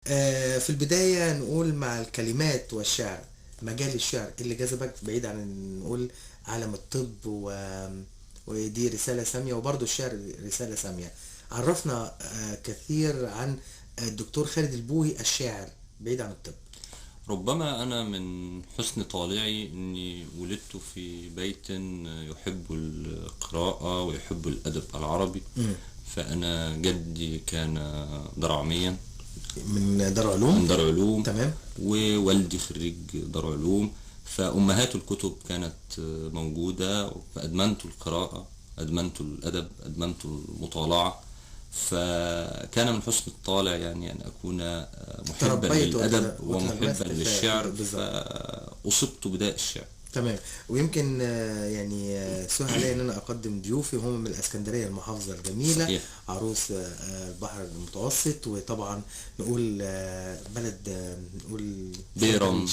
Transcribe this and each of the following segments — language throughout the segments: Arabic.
في البداية نقول مع الكلمات والشعر، مجال الشعر اللي جذبك بعيد عن نقول عالم الطب ودي رسالة سامية، وبرضه الشعر رسالة سامية. عرفنا كثير عن الدكتور خالد البوهي الشاعر بعيد عن الطب. ربما أنا من حسن طالعي أني ولدت في بيت يحب القراءة ويحب الأدب العربي. فأنا جدي كان درعميا من دار علوم. من دار علوم. تمام. ووالدي خريج دار علوم، فأمهات الكتب كانت موجودة، فأدمنت القراءة، أدمنت الأدب، أدمنت المطالعة. فكان من حسن الطالع يعني أن أكون محبا للأدب ومحبا للشعر، فأصبت بداء الشعر. تمام. ويمكن يعني سهل علي ان انا اقدم ضيوفي هم من الاسكندريه المحافظه الجميله. صحيح. عروس البحر المتوسط، وطبعا نقول بلد نقول بيرم،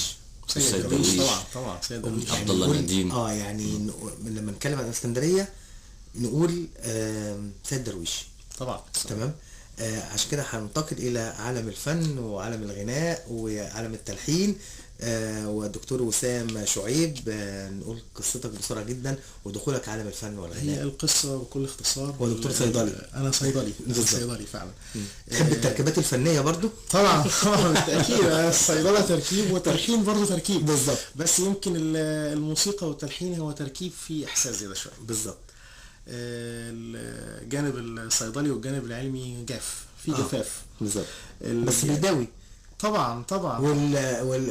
سيد درويش. طبعا سيد درويش، عبد الله نديم. يعني لما نتكلم عن الاسكندريه نقول سيد درويش طبعا. تمام. عشان كده هننتقل الى عالم الفن وعالم الغناء وعالم التلحين. والدكتور وسام شعيب، نقول قصتك بسرعه جدا ودخولك عالم الفن والغناء. هي القصه بكل اختصار. هو دكتور صيدلي. انا صيدلي. صيدلي فعلا. تحب التركيبات الفنيه برضو؟ طبعا بالتاكيد. الصيدله تركيب والتلحين برضو تركيب. بالظبط. بس يمكن الموسيقى والتلحين هو تركيب فيه احساس زياده شويه. بالظبط. الجانب الصيدلي والجانب العلمي جاف، في جفاف. بالظبط. بس بيداوي. طبعا.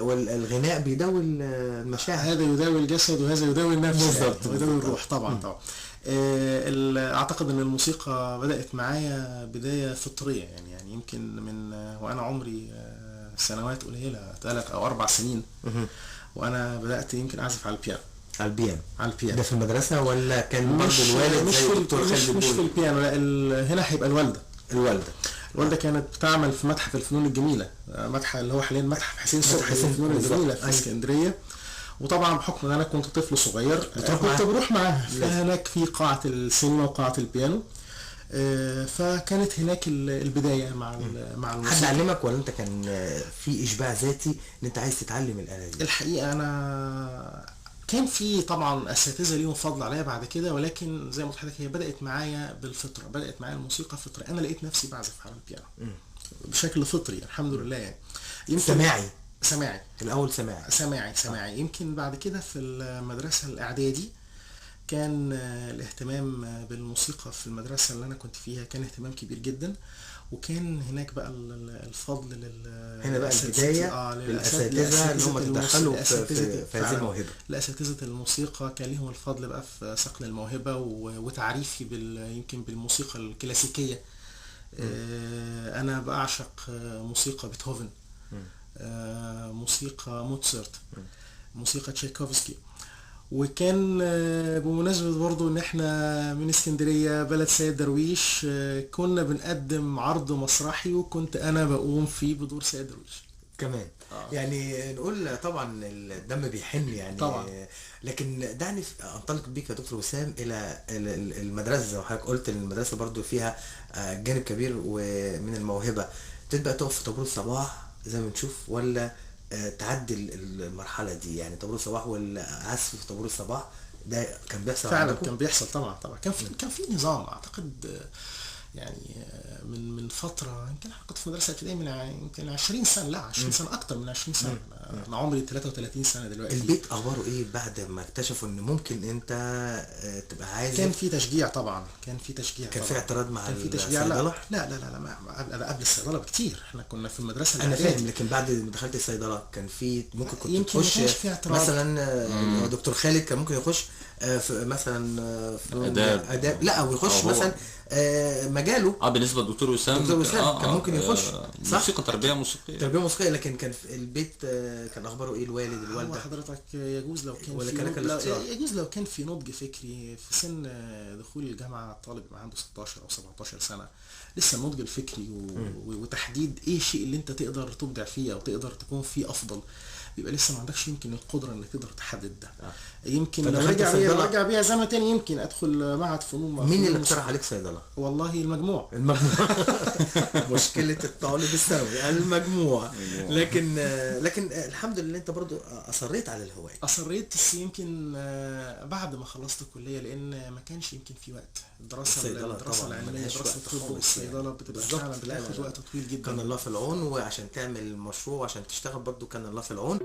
والغناء بيداوي المشاعر. هذا يداوي الجسد وهذا يداوي النفس. بالظبط. ويداوي الروح. طبعا. اعتقد ان الموسيقى بدأت معايا بداية فطرية، يعني يمكن من وانا عمري سنوات قليلة، 3 أو 4 سنين، وانا بدأت يمكن اعزف على البيانو. على البيانو ده في المدرسة ولا كان برضه الوالد زي الدكتور خالد البوهي؟ مش في البيانو، لا. هنا هيبقى الوالدة كانت بتعمل في متحف الفنون الجميلة، متحف اللي هو حاليا متحف حسين صبحي للفنون الجميلة في اسكندرية. وطبعا بحكم ان انا كنت طفل صغير كنت بروح معاها. فهناك في قاعة السينما وقاعة البيانو، فكانت هناك البداية مع الموسيقى. حد علمك ولا انت كان في اشباع ذاتي ان انت عايز تتعلم الآلة دي؟ الحقيقة انا كان في طبعا اساتذه ليهم فضل عليا بعد كده، ولكن زي ما قلت لحضرتك هي بدات معايا بالفطره، بدات معايا الموسيقى فطره. انا لقيت نفسي بعزف على البيانو بشكل فطري الحمد لله. يعني سماعي الاول. سماعي. يمكن بعد كده في المدرسه الاعدادي كان الاهتمام بالموسيقى في المدرسه اللي انا كنت فيها كان اهتمام كبير جدا، وكان هناك بقى الفضل هنا بقى البدايه للاساتذه اللي هم تدخلوا في هذه الموهبه. الاساتذه الموسيقى كان لهم الفضل بقى في صقل الموهبه وتعريفي يمكن بالموسيقى الكلاسيكيه. انا بعشق موسيقى بيتهوفن، موسيقى موتسارت، موسيقى تشايكوفسكي. وكان بمناسبة برضو ان احنا من اسكندرية بلد سيد درويش، كنا بنقدم عرض مسرحي وكنت انا بقوم فيه بدور سيد درويش كمان. يعني نقول طبعا الدم بيحن يعني طبعا. لكن دعني انطلق بيك يا دكتور وسام الى المدرسة. زي ما حضرتك قلت المدرسة برضو فيها جانب كبير ومن الموهبة. تبدأ تقف في طابور الصباح زي ما بنشوف، ولا تعدي المرحلة دي؟ يعني طابور الصباح والعزف في طابور الصباح ده كان بيحصل فعلا عندكم؟ كان بيحصل طبعا. كان في نظام اعتقد يعني من فترة. يمكن انا كنت في مدرسة ابتدائية من يمكن 20 سنة، لا 20 سنة اكتر من 20 سنة. انا عمري 33 سنة دلوقتي. البيت اخباره ايه بعد ما اكتشفوا ان ممكن انت تبقى عايز؟ كان في تشجيع طبعا. كان في اعتراض مع الصيدلة؟ لا قبل الصيدلة بكتير. احنا كنا في المدرسة انا فاهم، لكن بعد ما دخلت الصيدلة كان في ممكن كنت تخش مثلا دكتور خالد كان ممكن يخش في مثلا في اداب، لا او يخش مثلا مجاله. بالنسبه للدكتور وسام كان ممكن يخش موسيقى تربيه موسيقيه. لكن كان في البيت كان اخباره ايه؟ الوالد الوالده حضرتك يجوز لو كان يجوز لو كان في نضج فكري في سن دخول الجامعه. الطالب يبقى عنده 16 او 17 سنه، لسه النضج الفكري وتحديد ايه الشيء اللي انت تقدر تبدع فيه او تقدر تكون فيه افضل، بيبقى لسه ما عندكش يمكن القدره انك تقدر تحدد ده. يمكن لو رجع بيها زمن تاني يمكن ادخل معهد فنون. مين اللي اقترح عليك صيدله؟ والله المجموع. مشكلة الطالب الثانوي المجموع. لكن الحمد لله انت برضو اصريت على الهواية. اصريت، بس يمكن بعد ما خلصت الكلية، لان ما كانش يمكن في وقت. الدراسة العلمية، دراسة الطب والصيدلة بتبقى فعلا بتاخد وقت طويل جدا. كان الله في العون، وعشان تعمل مشروع وعشان تشتغل برضو كان الله في العون.